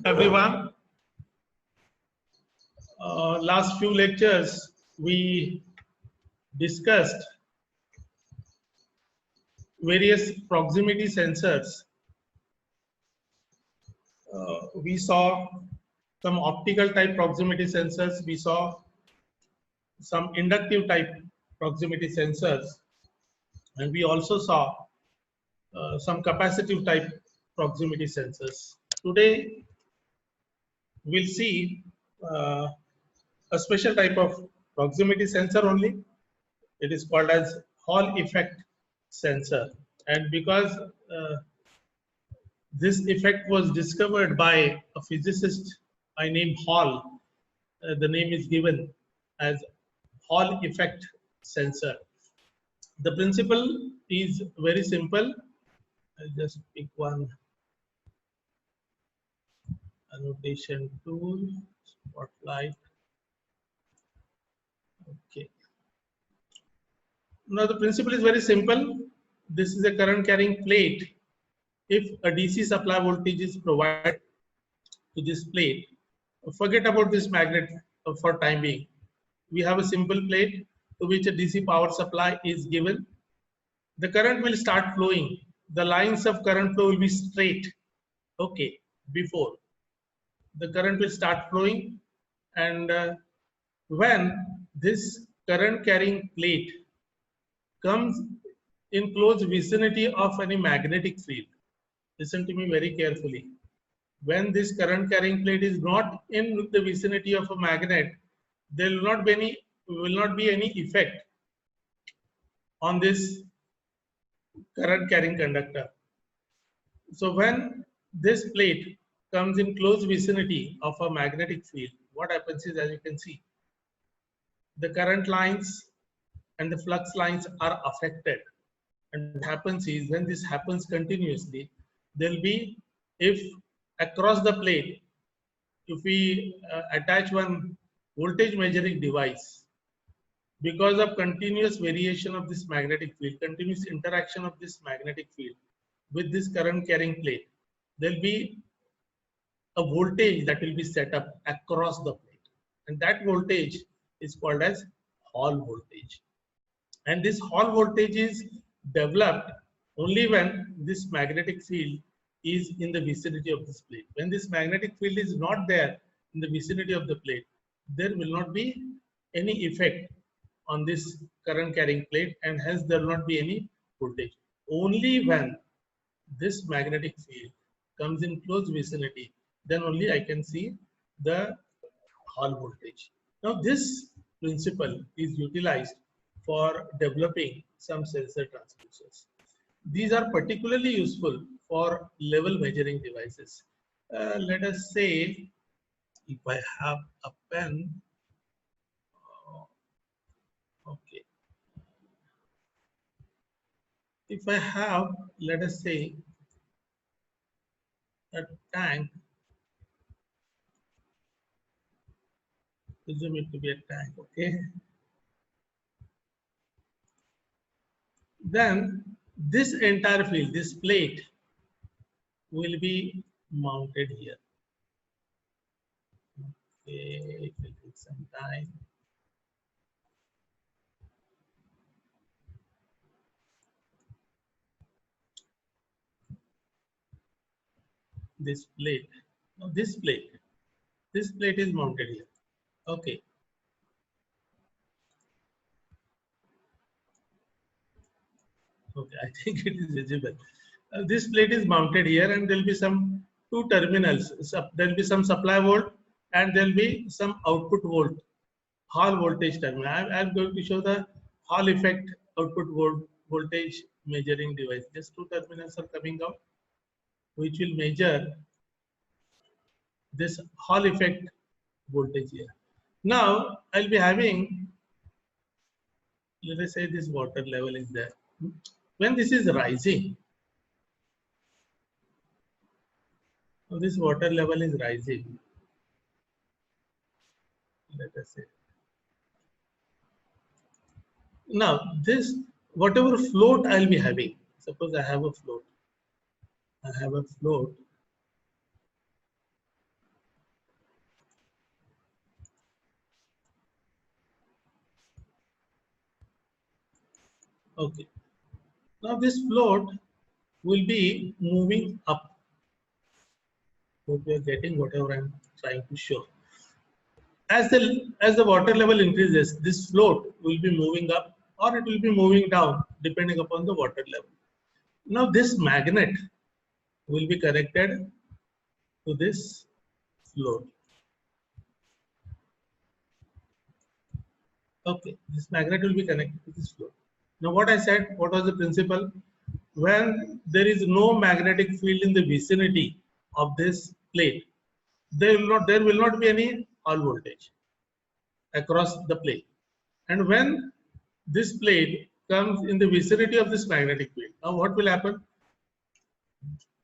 everyone. Last few lectures we discussed various proximity sensors. We saw some optical type proximity sensors. We saw some inductive type proximity sensors, and we also saw some capacitive type proximity sensors. Today we'll see a special type of proximity sensor only. It is called as Hall effect sensor, and because this effect was discovered by a physicist by name Hall, the name is given as Hall effect sensor. The principle is very simple. I'll just pick one annotation tool, spotlight. Okay. Now the principle is very simple. This is a current carrying plate. If a DC supply voltage is provided to this plate, forget about this magnet for time being. We have a simple plate to which a DC power supply is given. The current will start flowing. The lines of current flow will be straight. Okay, before the current will start flowing, and when this current carrying plate comes in close vicinity of any magnetic field, listen to me very carefully. When this current carrying plate is not in the vicinity of a magnet, there will not be any effect on this current carrying conductor. So when this plate comes in close vicinity of a magnetic field, what happens is, as you can see, the current lines and the flux lines are affected. And what happens is, when this happens continuously, there will be, if across the plate, if we attach one voltage measuring device, because of continuous variation of this magnetic field, continuous interaction of this magnetic field with this current carrying plate, there will be a voltage that will be set up across the plate, and that voltage is called as Hall voltage. And this Hall voltage is developed only when this magnetic field is in the vicinity of this plate. When this magnetic field is not there in the vicinity of the plate, there will not be any effect on this current carrying plate, and hence there will not be any voltage. Only when this magnetic field comes in close vicinity, then only I can see the Hall voltage. Now this principle is utilized for developing some sensor transducers. These are particularly useful for level measuring devices. Let us say, if I have a pen, okay. If I have, let us say, a tank, assume it to be a tank, okay. Then this entire field, this plate, will be mounted here. Okay, it will take some time. This plate, now this plate is mounted here. Okay. Okay, I think it is visible. This plate is mounted here, and there will be some two terminals. There will be some supply volt, and there will be some output volt, Hall voltage terminal. I am going to show the Hall effect output voltage measuring device. Just two terminals are coming out, which will measure this Hall effect voltage here. Now I'll be having, let us say this water level is there. When this is rising, so this water level is rising, let us say. Now this, whatever float I'll be having, suppose I have a float. Okay. Now this float will be moving up. Hope you are getting whatever I'm trying to show. As the water level increases, this float will be moving up or it will be moving down depending upon the water level. Now this magnet will be connected to this float. Okay, this magnet will be connected to this float. Now what I said, what was the principle? When there is no magnetic field in the vicinity of this plate, there will not be any Hall voltage across the plate. And when this plate comes in the vicinity of this magnetic field, now what will happen?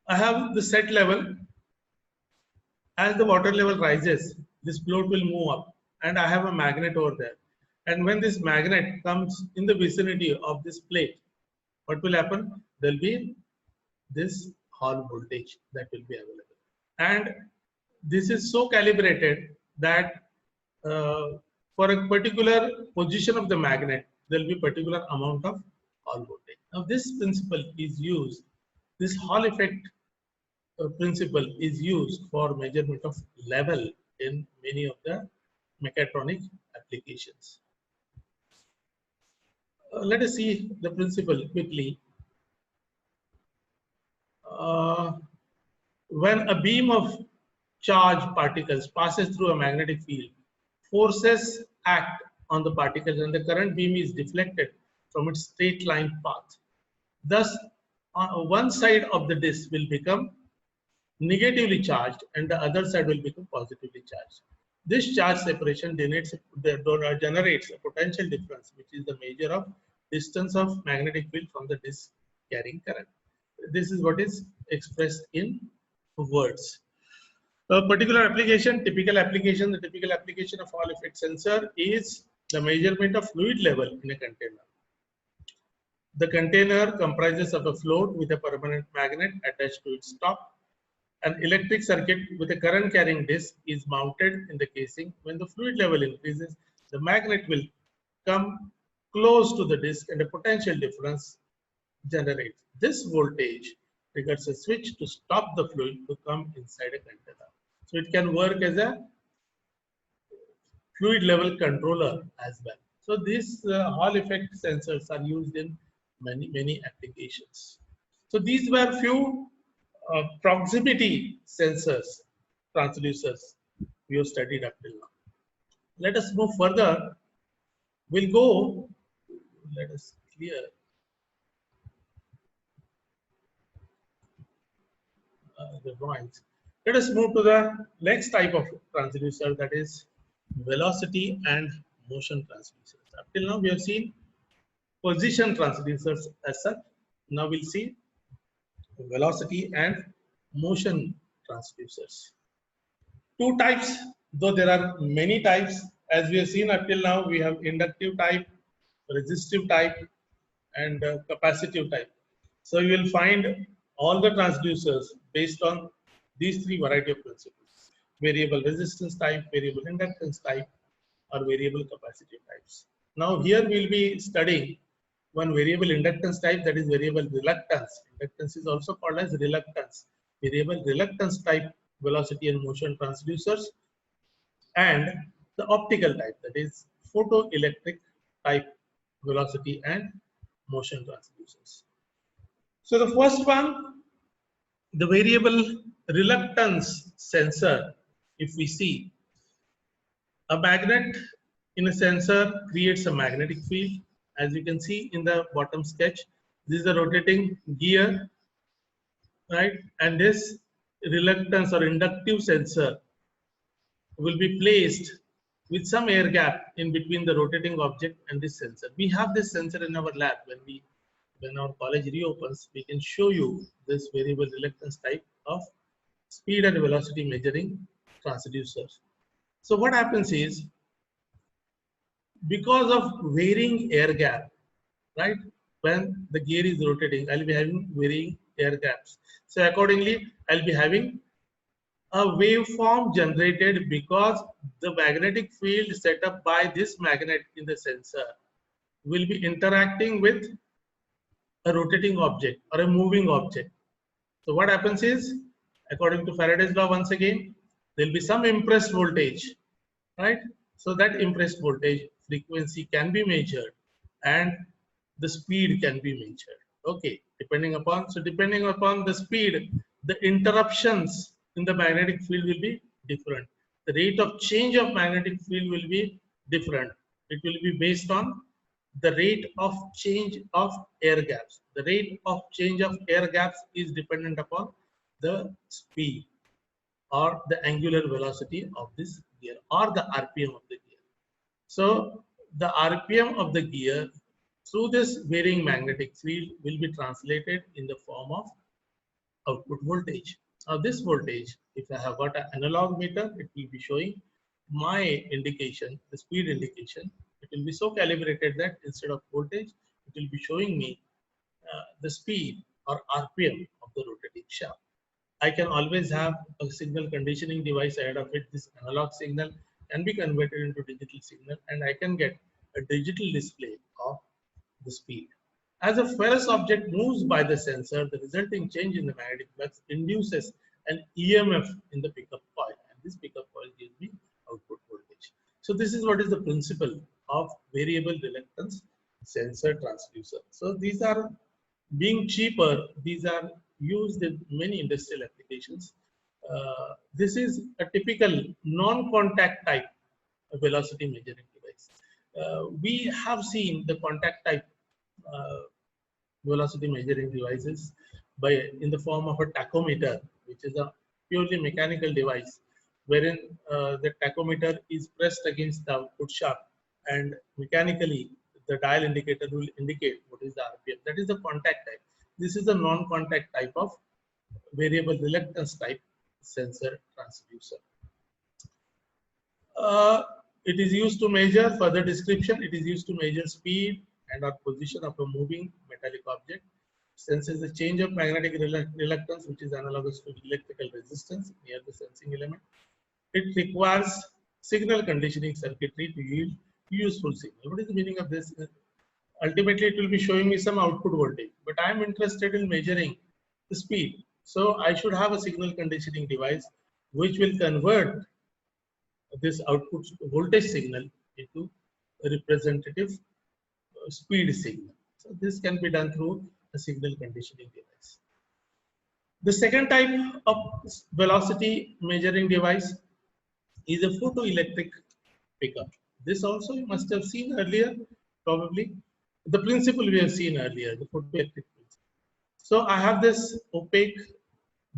I have the set level. As the water level rises, this float will move up, and I have a magnet over there. And when this magnet comes in the vicinity of this plate, what will happen? There will be this Hall voltage that will be available. And this is so calibrated that for a particular position of the magnet, there will be particular amount of Hall voltage. Now this principle is used, this Hall effect principle is used for measurement of level in many of the mechatronic applications. Let us see the principle quickly. When a beam of charged particles passes through a magnetic field, forces act on the particles and the current beam is deflected from its straight line path. Thus, on one side of the disk will become negatively charged and the other side will become positively charged. This charge separation generates a potential difference, which is the measure of distance of magnetic field from the disk carrying current. This is what is expressed in words. A particular application, the typical application of Hall effect sensor is the measurement of fluid level in a container. The container comprises of a float with a permanent magnet attached to its top. An electric circuit with a current carrying disc is mounted in the casing. When the fluid level increases, the magnet will come close to the disc and a potential difference generates. This voltage triggers a switch to stop the fluid to come inside a container. So it can work as a fluid level controller as well. So these Hall effect sensors are used in many applications. So these were few proximity sensors, transducers we have studied up till now. Let us move further. We'll go, let us clear the drawings. Let us move to the next type of transducer, that is velocity and motion transducers. Up till now we have seen position transducers as such. Now we'll see velocity and motion transducers. Two types, though there are many types. As we have seen up till now, we have inductive type, resistive type, and capacitive type. So you will find all the transducers based on these three variety of principles: variable resistance type, variable inductance type, or variable capacitive types. Now here we will be studying one variable inductance type, that is variable reluctance. Inductance is also called as reluctance. Variable reluctance type velocity and motion transducers, and the optical type, that is photoelectric type velocity and motion transducers. So the first one, the variable reluctance sensor, if we see, a magnet in a sensor creates a magnetic field. As you can see in the bottom sketch, this is a rotating gear, right? And this reluctance or inductive sensor will be placed with some air gap in between the rotating object and this sensor. We have this sensor in our lab. When our college reopens, we can show you this variable reluctance type of speed and velocity measuring transducers. So what happens is, because of varying air gap, right? When the gear is rotating, I'll be having varying air gaps. So accordingly, I'll be having a waveform generated because the magnetic field set up by this magnet in the sensor will be interacting with a rotating object or a moving object. So what happens is, according to Faraday's law, once again, there will be some impressed voltage, right? So that impressed voltage frequency can be measured and the speed can be measured. Okay, depending upon the speed, the interruptions in the magnetic field will be different. The rate of change of magnetic field will be different. It will be based on the rate of change of air gaps. The rate of change of air gaps is dependent upon the speed or the angular velocity of this gear or the RPM of the gear. So the RPM of the gear through this varying magnetic field will be translated in the form of output voltage. Now this voltage, if I have got an analog meter, it will be showing my indication, the speed indication. It will be so calibrated that instead of voltage, it will be showing me the speed or RPM of the rotating shaft. I can always have a signal conditioning device ahead of it. This analog signal can be converted into digital signal and I can get a digital display of the speed. As a ferrous object moves by the sensor, the resulting change in the magnetic flux induces an EMF in the pickup coil, and this pickup coil gives me output voltage. So this is what is the principle of variable reluctance sensor transducer. So these are being cheaper, these are used in many industrial applications. This is a typical non-contact type velocity measuring device. We have seen the contact type uh, velocity measuring devices by in the form of a tachometer, which is a purely mechanical device, wherein the tachometer is pressed against the output shaft, and mechanically the dial indicator will indicate what is the RPM. That is the contact type. This is a non-contact type of variable reluctance type sensor transducer. Uh, it is used to measure, further description, it is used to measure speed and or position of a moving metallic object, senses the change of magnetic reluctance, which is analogous to electrical resistance near the sensing element. It requires signal conditioning circuitry to yield useful signal. What is the meaning of this? Ultimately, it will be showing me some output voltage, but I am interested in measuring the speed. So I should have a signal conditioning device which will convert this output voltage signal into a representative speed signal. So this can be done through a signal conditioning device. The second type of velocity measuring device is a photoelectric pickup. This also you must have seen earlier, probably. The principle we have seen earlier, the photoelectric principle. So I have this opaque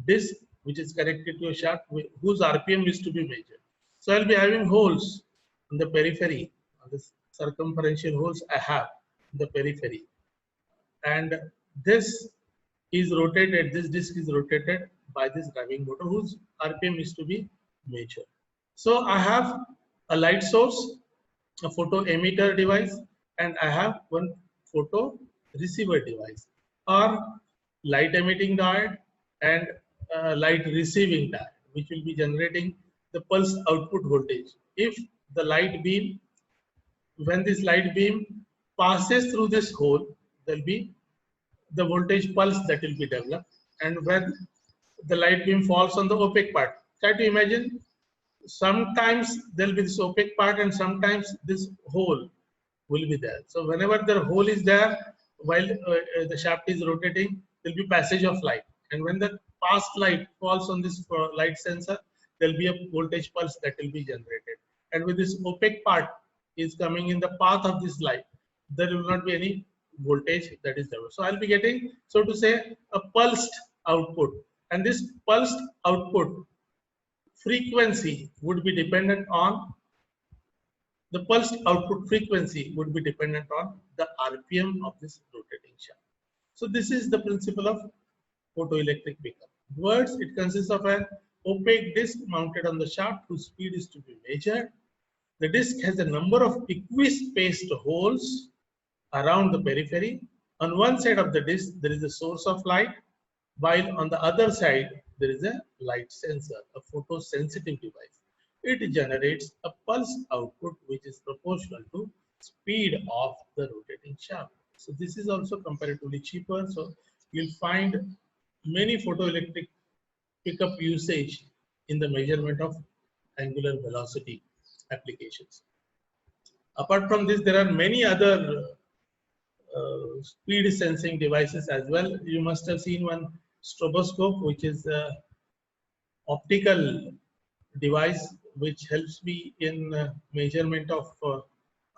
disc which is connected to a shaft whose RPM is to be measured. So I'll be having holes in the periphery, the circumferential holes I have in the periphery. And this is rotated, this disc is rotated by this driving motor whose RPM is to be measured. So I have a light source, a photo emitter device, and I have one photo receiver device, or light emitting diode and light receiving diode, which will be generating the pulse output voltage. If the light beam, when this light beam passes through this hole, there will be the voltage pulse that will be developed. And when the light beam falls on the opaque part, try to imagine, sometimes there will be this opaque part and sometimes this hole will be there. So whenever the hole is there, while the shaft is rotating, there will be passage of light. And when the past light falls on this light sensor, there will be a voltage pulse that will be generated. And with this opaque part is coming in the path of this light, there will not be any voltage that is developed. So I'll be getting, so to say, a pulsed output. And this pulsed output frequency would be dependent on the pulsed output frequency would be dependent on the RPM of this rotating shaft. So this is the principle of photoelectric pickup. Words, it consists of an opaque disc mounted on the shaft whose speed is to be measured. The disc has a number of equispaced holes around the periphery. On one side of the disc, there is a source of light, while on the other side, there is a light sensor, a photosensitive device. It generates a pulse output which is proportional to speed of the rotating shaft. So this is also comparatively cheaper. So you'll find many photoelectric pickup usage in the measurement of angular velocity applications. Apart from this, there are many other speed sensing devices as well. You must have seen one stroboscope, which is a optical device which helps me in measurement of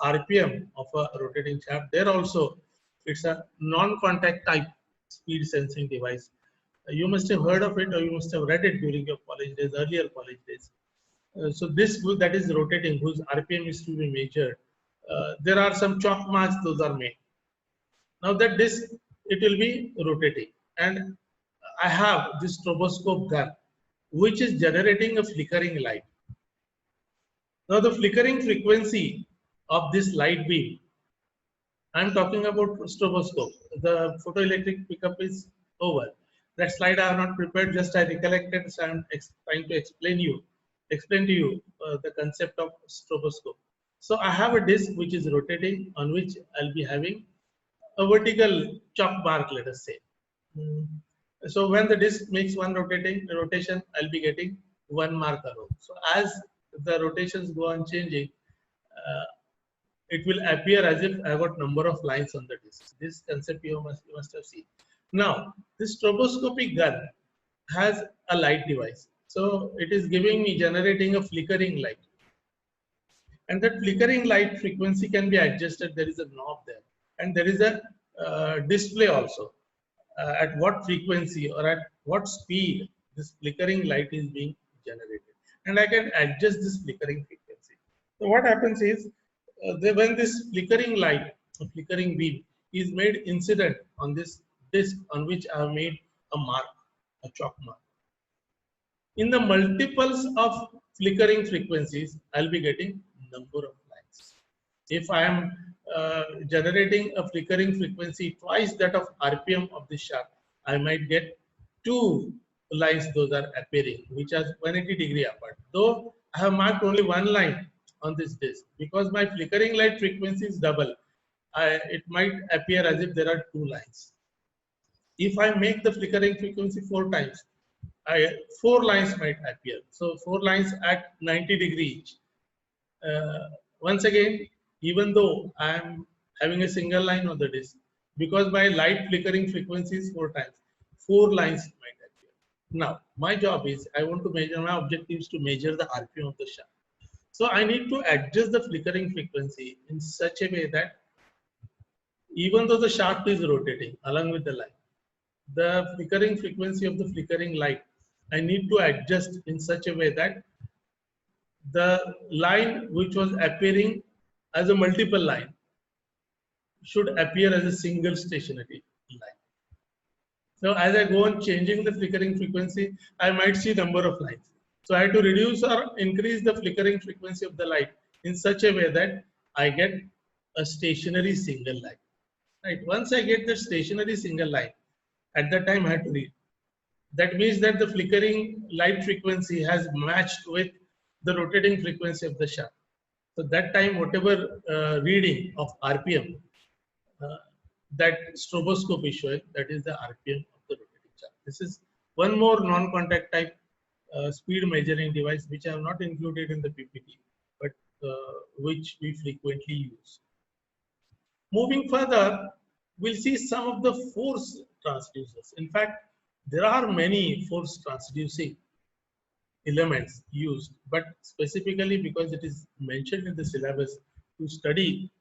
RPM of a rotating shaft. There also, it's a non-contact type speed sensing device. You must have heard of it, or you must have read it during your college days, earlier college days. So this that is rotating, whose RPM is to be measured. There are some chalk marks; those are made. Now that this, it will be rotating, and I have this stroboscope gun, which is generating a flickering light. Now the flickering frequency of this light beam, I'm talking about stroboscope. The photoelectric pickup is over. That slide I have not prepared, just I recollected, so I'm trying to explain to you the concept of stroboscope. So I have a disc which is rotating, on which I'll be having a vertical chalk mark, let us say. Mm. So when the disk makes one rotation, I'll be getting one mark a row. So as the rotations go on changing, uh, it will appear as if I got number of lines on the disk. This concept you must have seen. Now, this stroboscopic gun has a light device. So it is giving me, generating a flickering light. And that flickering light frequency can be adjusted. There is a knob there. And there is a display also. At what frequency or at what speed this flickering light is being generated. And I can adjust this flickering frequency. So what happens is, when this flickering light, a flickering beam, is made incident on this disc on which I have made a mark, a chalk mark. In the multiples of flickering frequencies, I'll be getting number of lines. If I am generating a flickering frequency twice that of RPM of the shaft, I might get two lines, those are appearing, which are 180-degree apart. Though I have marked only one line on this disk, because my flickering light frequency is double, it might appear as if there are two lines. If I make the flickering frequency 4 times, 4 lines might appear. So 4 lines at 90-degree each. Once again, even though I am having a single line on the disk, because my light flickering frequency is 4 times, 4 lines might appear. Now, my job is, I want to measure, my objective is to measure the RPM of the shaft. So I need to adjust the flickering frequency in such a way that even though the shaft is rotating along with the line, the flickering frequency of the flickering light, I need to adjust in such a way that the line which was appearing as a multiple line should appear as a single stationary line. So as I go on changing the flickering frequency, I might see number of lines. So I have to reduce or increase the flickering frequency of the light in such a way that I get a stationary single line. Right. Once I get the stationary single line, at that time I have to read. That means that the flickering light frequency has matched with the rotating frequency of the shaft. So that time, whatever reading of RPM that stroboscope is showing, that is the RPM of the rotating shaft. This is one more non-contact type speed measuring device which I have not included in the PPT, but which we frequently use. Moving further, we'll see some of the force transducers. In fact, there are many force transducing elements used, but specifically because it is mentioned in the syllabus to study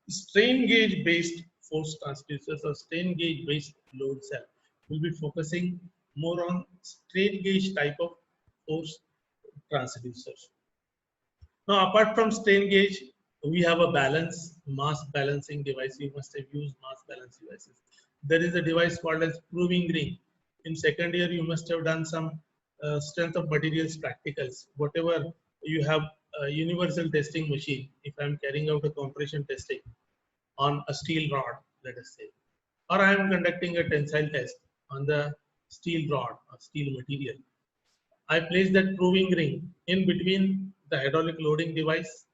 strain gauge based force transducers or strain gauge based load cell, we'll be focusing more on strain gauge type of force transducers. Now, apart from strain gauge, we have a mass balancing device. You must have used mass balance devices. There is a device called as proving ring. In second year, you must have done some strength of materials practicals. Whatever you have a universal testing machine, if I'm carrying out a compression testing on a steel rod, let us say, or I am conducting a tensile test on the steel rod or steel material, I place that proving ring in between the hydraulic loading device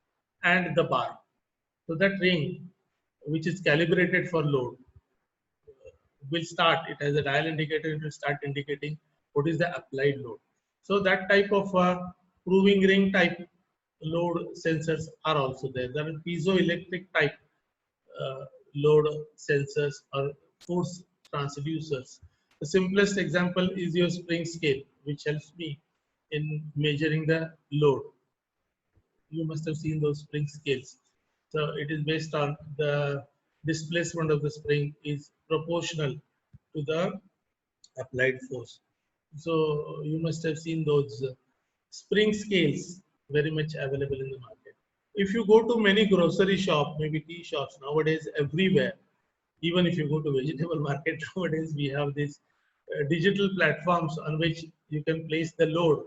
and the bar. So that ring which is calibrated for load, will start, it has a dial indicator, it will start indicating what is the applied load. So that type of proving ring type load sensors are also there. There are piezoelectric type load sensors or force transducers. The simplest example is your spring scale, which helps me in measuring the load. You must have seen those spring scales. So it is based on the displacement of the spring is proportional to the applied force. So you must have seen those spring scales very much available in the market. If you go to many grocery shop, maybe tea shops nowadays everywhere, even if you go to vegetable market nowadays, we have these digital platforms on which you can place the load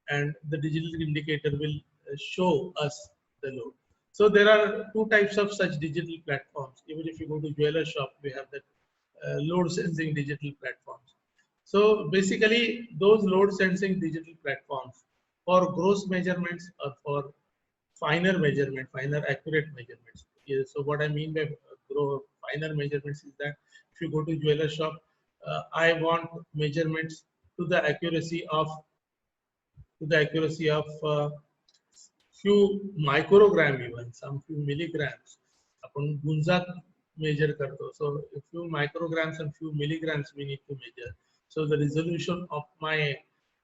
and the digital indicator will show us the load. So there are two types of such digital platforms. Even if you go to jeweler shop, we have that load sensing digital platforms. So basically those load sensing digital platforms for gross measurements or for finer measurement, finer accurate measurements. So what I mean by finer measurements is that if you go to jeweler shop, I want measurements to the accuracy of few microgram, even some few milligrams. Upon गुंजात measure करतो. So a few micrograms and few milligrams we need to measure. So the resolution of my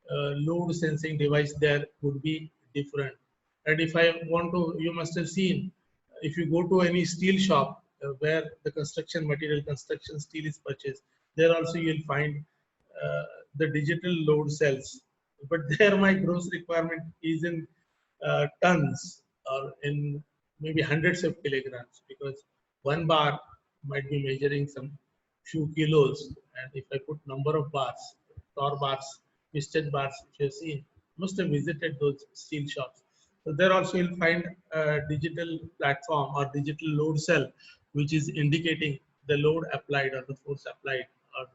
load sensing device there would be different. And if I want to, you must have seen, if you go to any steel shop where the construction material, construction steel is purchased, there also you'll find the digital load cells. But there my gross requirement is in tons or in maybe hundreds of kilograms, because one bar might be measuring some few kilos, and if I put number of bars, Tor bars, twisted bars, which you have seen, must have visited those steel shops. So there also you'll find a digital platform or digital load cell, which is indicating the load applied or the force applied or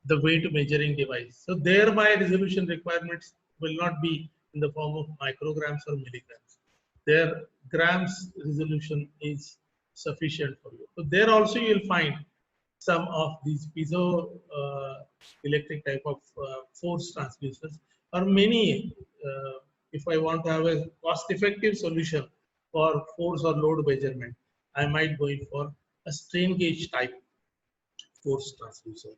the weight measuring device. So there my resolution requirements will not be in the form of micrograms or milligrams. Their grams resolution is sufficient for you. So there also you'll find some of these piezo electric type of force transducers, or many, if I want to have a cost effective solution for force or load measurement, I might go in for a strain gauge type force transducer.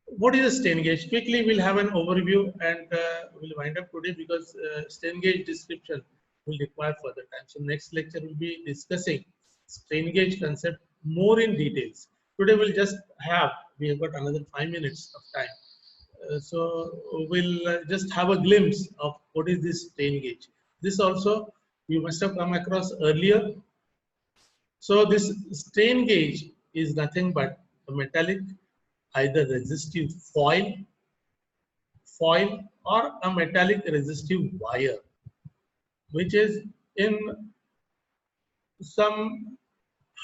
What is a strain gauge? Quickly, we'll have an overview and we'll wind up today, because strain gauge description will require further time. So next lecture will be discussing strain gauge concept more in details. Today we'll just have, we have got another 5 minutes of time. So we'll just have a glimpse of what is this strain gauge. This also you must have come across earlier. So this strain gauge is nothing but a metallic, either resistive foil or a metallic resistive wire, which is in some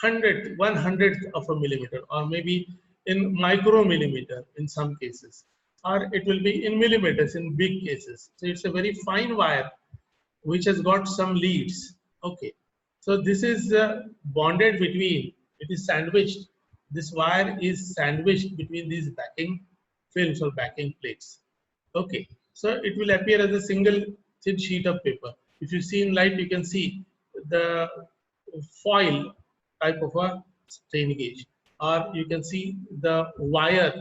1/100th of a millimeter, or maybe in micromillimeter in some cases, or it will be in millimeters in big cases. So it's a very fine wire which has got some leads. Okay, so this is bonded between, it is sandwiched, this wire is sandwiched between these backing films or backing plates. Okay, so it will appear as a single thin sheet of paper. If you see in light, you can see the foil type of a strain gauge, or you can see the wire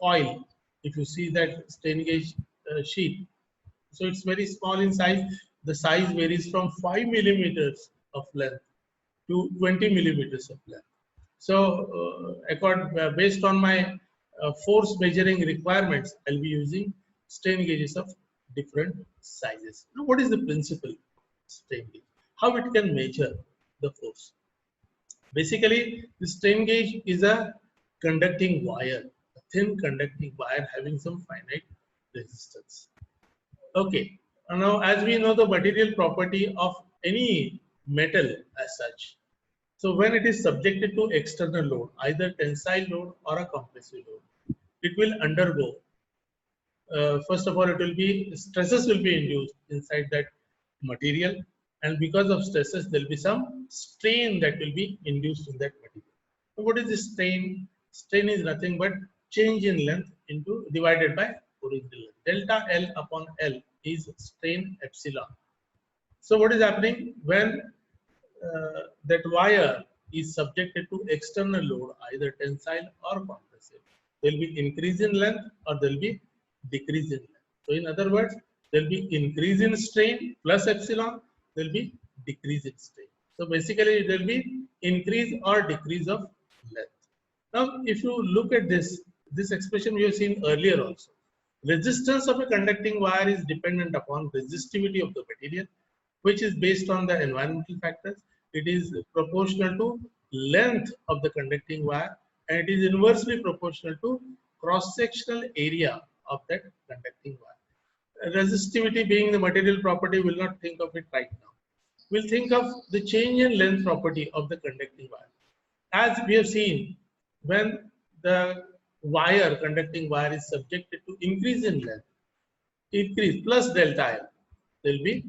coil. If you see that strain gauge sheet, so it's very small in size. The size varies from 5 millimeters of length to 20 millimeters of length. So based on my force measuring requirements, I'll be using strain gauges of different sizes. Now, what is the principle strain gauge? How it can measure the force? Basically, the strain gauge is a conducting wire, a thin conducting wire having some finite resistance. Okay, now as we know the material property of any metal as such, so when it is subjected to external load, either tensile load or a compressive load, it will undergo, first of all, it will be, stresses will be induced inside that material, and because of stresses, there will be some strain that will be induced in that material. What is the strain? Strain is nothing but change in length into divided by original length. Delta L upon L is strain epsilon. So what is happening when that wire is subjected to external load, either tensile or compressive? There will be increase in length or there will be decrease in length. So in other words, there will be increase in strain plus epsilon, there will be decrease in strain. So basically there will be increase or decrease of length. Now if you look at this expression we have seen earlier also. Resistance of a conducting wire is dependent upon resistivity of the material, which is based on the environmental factors. It is proportional to length of the conducting wire, and it is inversely proportional to cross-sectional area of that conducting wire. Resistivity being the material property, we'll not think of it right now. We'll think of the change in length property of the conducting wire. As we have seen, when the conducting wire is subjected to increase in length, increase plus delta L, there will be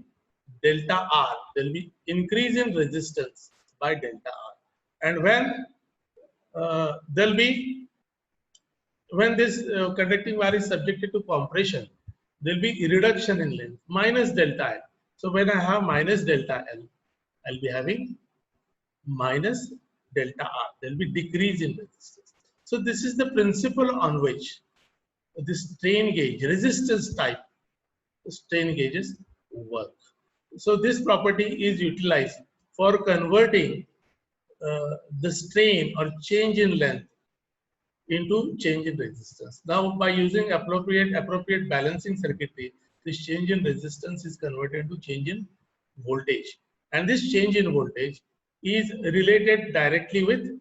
delta R, there will be increase in resistance by delta R. And when there will be, when this conducting wire is subjected to compression, there will be reduction in length minus delta L. So when I have minus delta L, I'll be having minus delta R. There will be decrease in resistance. So this is the principle on which the strain gauge, resistance type strain gauges work. So this property is utilized for converting the strain or change in length into change in resistance. Now by using appropriate balancing circuitry, this change in resistance is converted to change in voltage. And this change in voltage is related directly with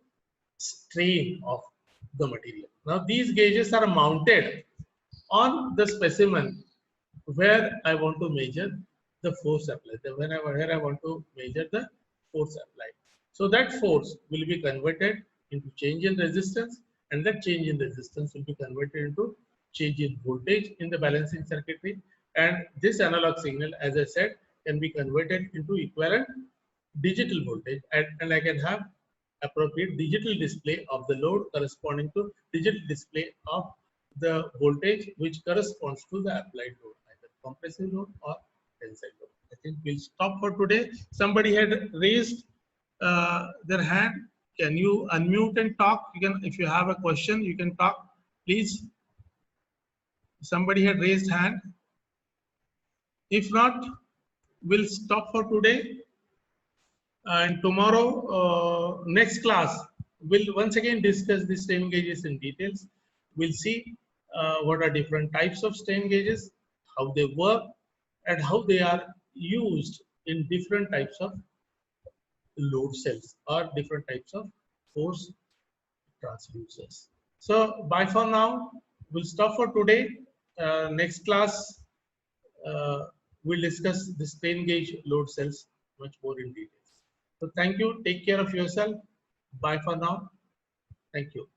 strain of the material. Now these gauges are mounted on the specimen where I want to measure the force applied, where I want to measure the force applied. So that force will be converted into change in resistance, and that change in resistance will be converted into change in voltage in the balancing circuitry. And this analog signal, as I said, can be converted into equivalent digital voltage, and I can have appropriate digital display of the load corresponding to digital display of the voltage which corresponds to the applied load, either compressive load or tensile load. I think we'll stop for today. Somebody had raised their hand. Can you unmute and talk? You can, if you have a question, you can talk, please. Somebody had raised hand. If not, we'll stop for today. And tomorrow, next class, we'll once again discuss the strain gauges in details. We'll see what are different types of strain gauges, how they work, and how they are used in different types of load cells or different types of force transducers. So bye for now. We'll stop for today. Next class, we'll discuss the strain gauge load cells much more in detail. So thank you. Take care of yourself. Bye for now. Thank you.